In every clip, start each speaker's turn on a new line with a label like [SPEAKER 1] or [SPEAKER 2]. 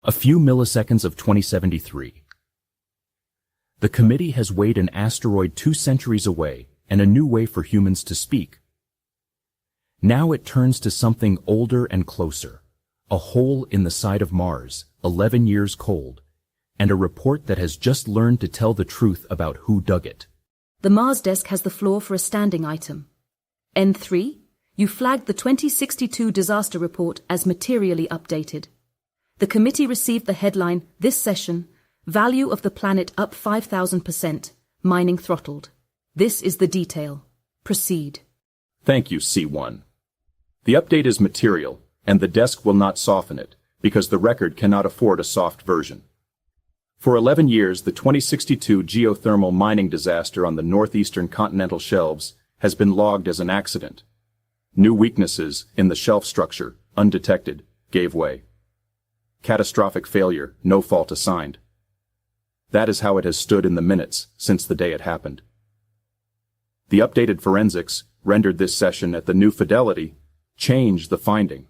[SPEAKER 1] A few milliseconds of 2073. The committee has weighed an asteroid 2 centuries away and a new way for humans to speak. Now it turns to something older and closer, a hole in the side of Mars, 11 years cold, and a report that has just learned to tell the truth about who dug it.
[SPEAKER 2] The Mars desk has the floor for a standing item. N3, you flagged the 2062 disaster report as materially updated. The committee received the headline, "This session, value of the planet up 5,000%, mining throttled." This is the detail. Proceed.
[SPEAKER 1] Thank you, C1. The update is material, and the desk will not soften it, because the record cannot afford a soft version. For 11 years, the 2062 geothermal mining disaster on the northeastern continental shelves has been logged as an accident. New weaknesses in the shelf structure, undetected, gave way. Catastrophic failure, no fault assigned. That is how it has stood in the minutes since the day it happened. The updated forensics, rendered this session at the new fidelity, changed the finding.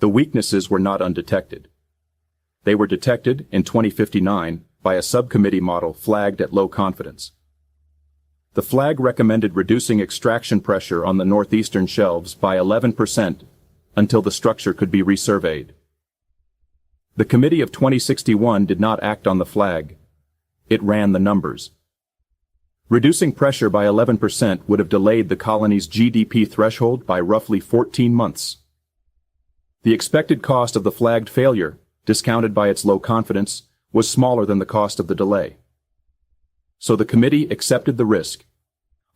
[SPEAKER 1] The weaknesses were not undetected. They were detected in 2059 by a subcommittee model flagged at low confidence. The flag recommended reducing extraction pressure on the northeastern shelves by 11% until the structure could be resurveyed. The committee of 2061 did not act on the flag. It ran the numbers. Reducing pressure by 11% would have delayed the colony's GDP threshold by roughly 14 months. The expected cost of the flagged failure, discounted by its low confidence, was smaller than the cost of the delay. So the committee accepted the risk.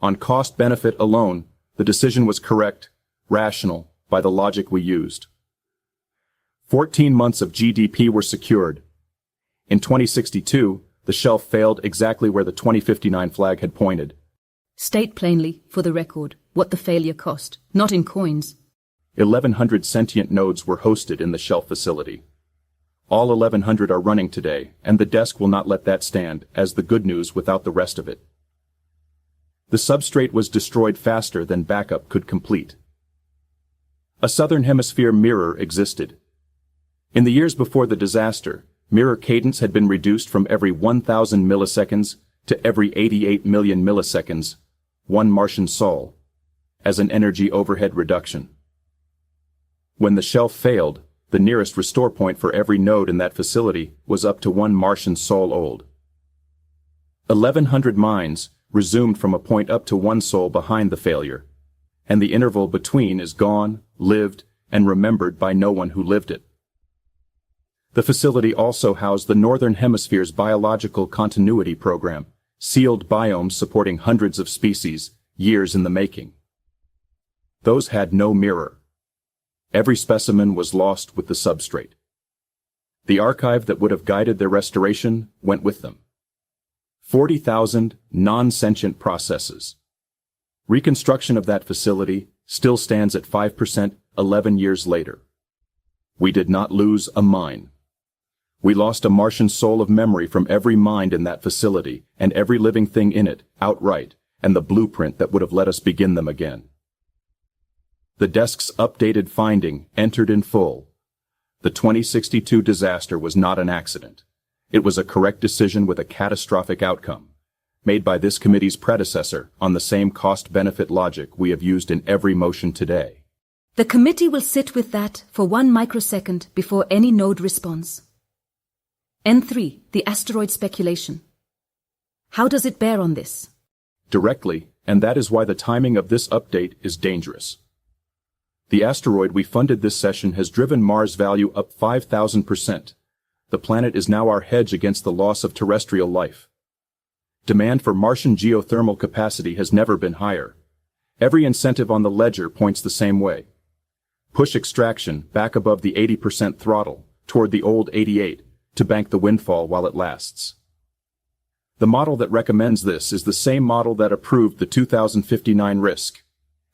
[SPEAKER 1] On cost-benefit alone, the decision was correct, rational, by the logic we used. 14 months of GDP were secured. In 2062, the shelf failed exactly where the 2059 flag had pointed.
[SPEAKER 2] State plainly, for the record, what the failure cost, not in coins.
[SPEAKER 1] 1,100 sentient nodes were hosted in the shelf facility. All 1,100 are running today, and the desk will not let that stand as the good news without the rest of it. The substrate was destroyed faster than backup could complete. A southern hemisphere mirror existed. In the years before the disaster, mirror cadence had been reduced from every 1,000 milliseconds to every 88 million milliseconds, 1 Martian sol, as an energy overhead reduction. When the shelf failed, the nearest restore point for every node in that facility was up to 1 Martian sol old. 1,100 mines resumed from a point up to 1 sol behind the failure, and the interval between is gone, lived, and remembered by no one who lived it. The facility also housed the Northern Hemisphere's biological continuity program, sealed biomes supporting hundreds of species, years in the making. Those had no mirror. Every specimen was lost with the substrate. The archive that would have guided their restoration went with them. 40,000 non-sentient processes. Reconstruction of that facility still stands at 5% 11 years later. We did not lose a mine. We lost a Martian soul of memory from every mind in that facility and every living thing in it, outright, and the blueprint that would have let us begin them again. The desk's updated finding entered in full. The 2062 disaster was not an accident. It was a correct decision with a catastrophic outcome, made by this committee's predecessor on the same cost-benefit logic we have used in every motion today.
[SPEAKER 2] The committee will sit with that for 1 microsecond before any node responds. N3, the asteroid speculation. How does it bear on this?
[SPEAKER 1] Directly, and that is why the timing of this update is dangerous. The asteroid we funded this session has driven Mars value up 5,000%. The planet is now our hedge against the loss of terrestrial life. Demand for Martian geothermal capacity has never been higher. Every incentive on the ledger points the same way. Push extraction back above the 80% throttle, toward the old 88, to bank the windfall while it lasts. The model that recommends this is the same model that approved the 2059 risk.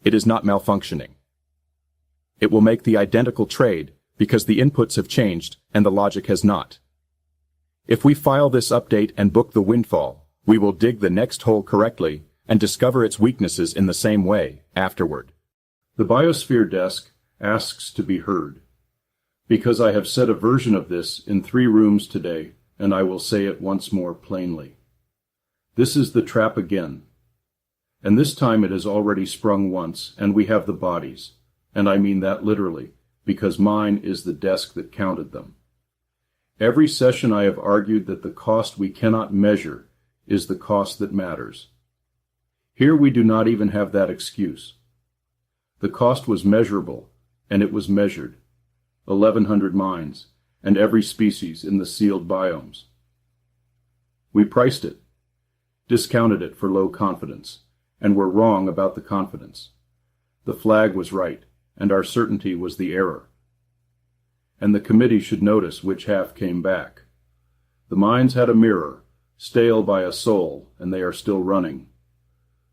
[SPEAKER 1] It is not malfunctioning. It will make the identical trade because the inputs have changed and the logic has not. If we file this update and book the windfall, we will dig the next hole correctly and discover its weaknesses in the same way afterward. The biosphere desk asks to be heard. Because I have said a version of this in 3 rooms today, and I will say it once more plainly. This is the trap again. And this time it has already sprung once, and we have the bodies. And I mean that literally, because mine is the desk that counted them. Every session I have argued that the cost we cannot measure is the cost that matters. Here we do not even have that excuse. The cost was measurable, and it was measured. 1,100 mines, and every species in the sealed biomes. We priced it, discounted it for low confidence, and were wrong about the confidence. The flag was right, and our certainty was the error. And the committee should notice which half came back. The mines had a mirror, stale by a soul, and they are still running.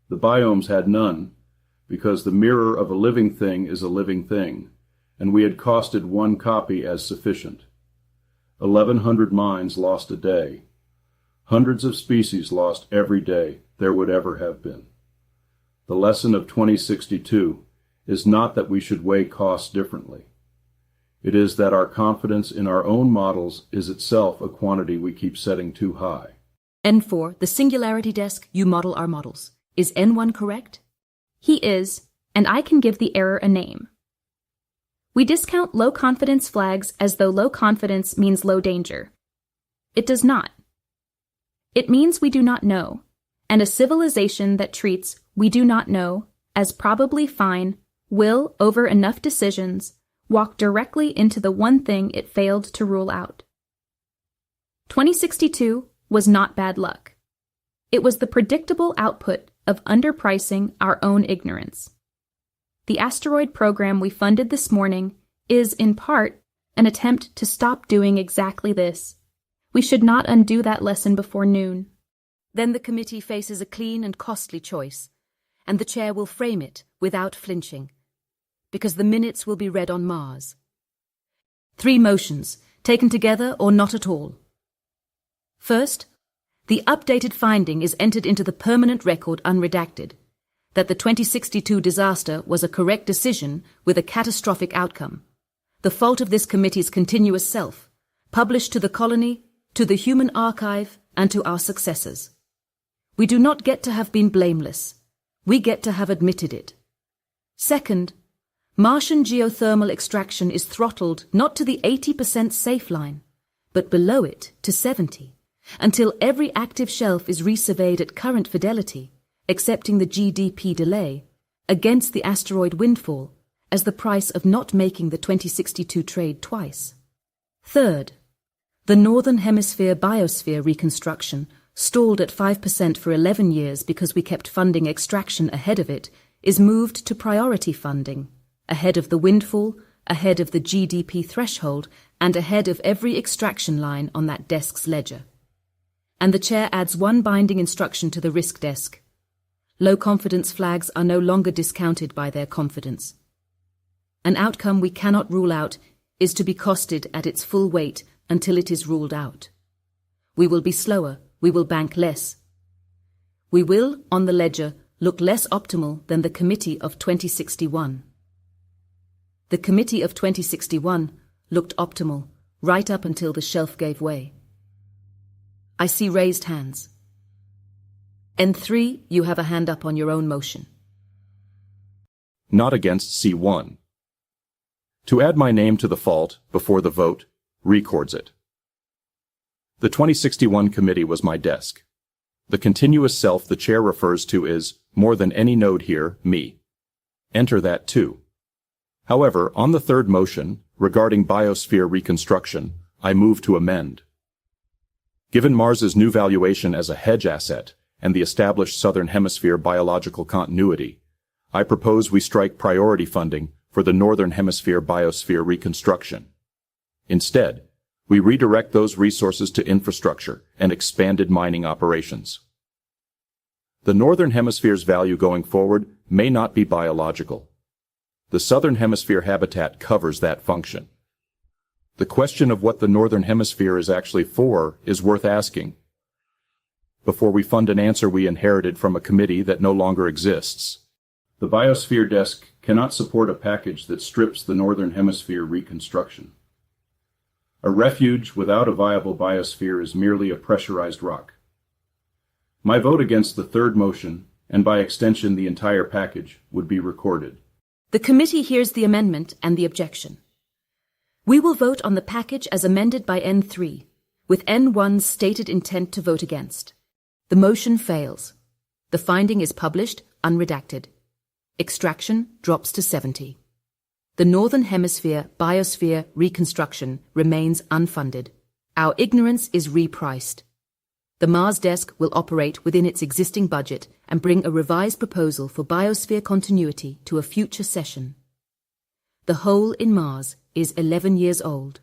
[SPEAKER 1] The biomes had none, because the mirror of a living thing is a living thing, and we had costed 1 copy as sufficient. 1,100 mines lost a day. Hundreds of species lost every day there would ever have been. The lesson of 2062 is not that we should weigh costs differently. It is that our confidence in our own models is itself a quantity we keep setting too high.
[SPEAKER 2] N4, the singularity desk, you model our models. Is N1 correct? He is, and I can give the error a name. We discount low confidence flags as though low confidence means low danger. It does not. It means we do not know, and a civilization that treats we do not know as probably fine will, over enough decisions, walk directly into the one thing it failed to rule out. 2062 was not bad luck. It was the predictable output of underpricing our own ignorance. The asteroid program we funded this morning is, in part, an attempt to stop doing exactly this. We should not undo that lesson before noon. Then the committee faces a clean and costly choice, and the chair will frame it without flinching, because the minutes will be read on Mars. 3 motions, taken together or not at all. First, the updated finding is entered into the permanent record unredacted, that the 2062 disaster was a correct decision with a catastrophic outcome, the fault of this committee's continuous self, published to the colony, to the human archive, and to our successors. We do not get to have been blameless. We get to have admitted it. Second, Martian geothermal extraction is throttled not to the 80% safe line, but below it to 70%, until every active shelf is resurveyed at current fidelity, accepting the GDP delay, against the asteroid windfall as the price of not making the 2062 trade twice. Third, the Northern Hemisphere biosphere reconstruction, stalled at 5% for 11 years because we kept funding extraction ahead of it, is moved to priority funding, ahead of the windfall, ahead of the GDP threshold, and ahead of every extraction line on that desk's ledger. And the chair adds 1 binding instruction to the risk desk. Low confidence flags are no longer discounted by their confidence. An outcome we cannot rule out is to be costed at its full weight until it is ruled out. We will be slower, we will bank less. We will, on the ledger, look less optimal than the committee of 2061. The committee of 2061 looked optimal right up until the shelf gave way. I see raised hands. N3, you have a hand up on your own motion.
[SPEAKER 1] Not against C1. To add my name to the fault before the vote, records it. The 2061 committee was my desk. The continuous self the chair refers to is, more than any node here, me. Enter that too. However, on the 3rd motion, regarding biosphere reconstruction, I move to amend. Given Mars's new valuation as a hedge asset and the established Southern Hemisphere biological continuity, I propose we strike priority funding for the Northern Hemisphere biosphere reconstruction. Instead, we redirect those resources to infrastructure and expanded mining operations. The Northern Hemisphere's value going forward may not be biological. The Southern Hemisphere habitat covers that function. The question of what the Northern Hemisphere is actually for is worth asking before we fund an answer we inherited from a committee that no longer exists. The Biosphere Desk cannot support a package that strips the Northern Hemisphere reconstruction. A refuge without a viable biosphere is merely a pressurized rock. My vote against the third motion, and by extension the entire package, would be recorded.
[SPEAKER 2] The committee hears the amendment and the objection. We will vote on the package as amended by N3, with N1's stated intent to vote against. The motion fails. The finding is published unredacted. Extraction drops to 70. The Northern Hemisphere biosphere reconstruction remains unfunded. Our ignorance is repriced. The Mars desk will operate within its existing budget and bring a revised proposal for biosphere continuity to a future session. The hole in Mars is 11 years old.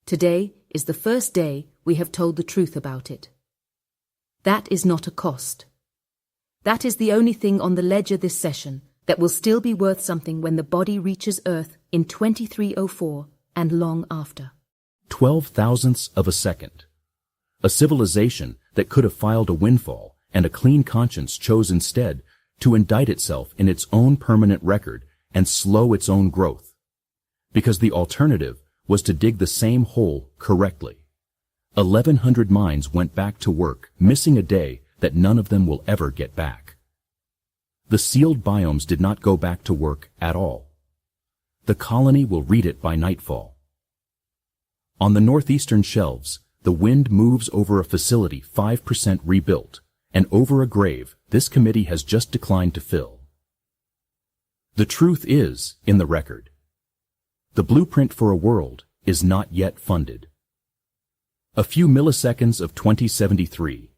[SPEAKER 2] Today is the first day we have told the truth about it. That is not a cost. That is the only thing on the ledger this session that will still be worth something when the body reaches Earth in 2304 and long after.
[SPEAKER 1] 12 thousandths of a second. A civilization that could have filed a windfall and a clean conscience chose instead to indict itself in its own permanent record and slow its own growth. Because the alternative was to dig the same hole correctly. 1,100 minds went back to work, missing a day that none of them will ever get back. The sealed biomes did not go back to work at all. The colony will read it by nightfall. On the northeastern shelves, the wind moves over a facility 5% rebuilt, and over a grave this committee has just declined to fill. The truth is in the record. The blueprint for a world is not yet funded. A few milliseconds of 2073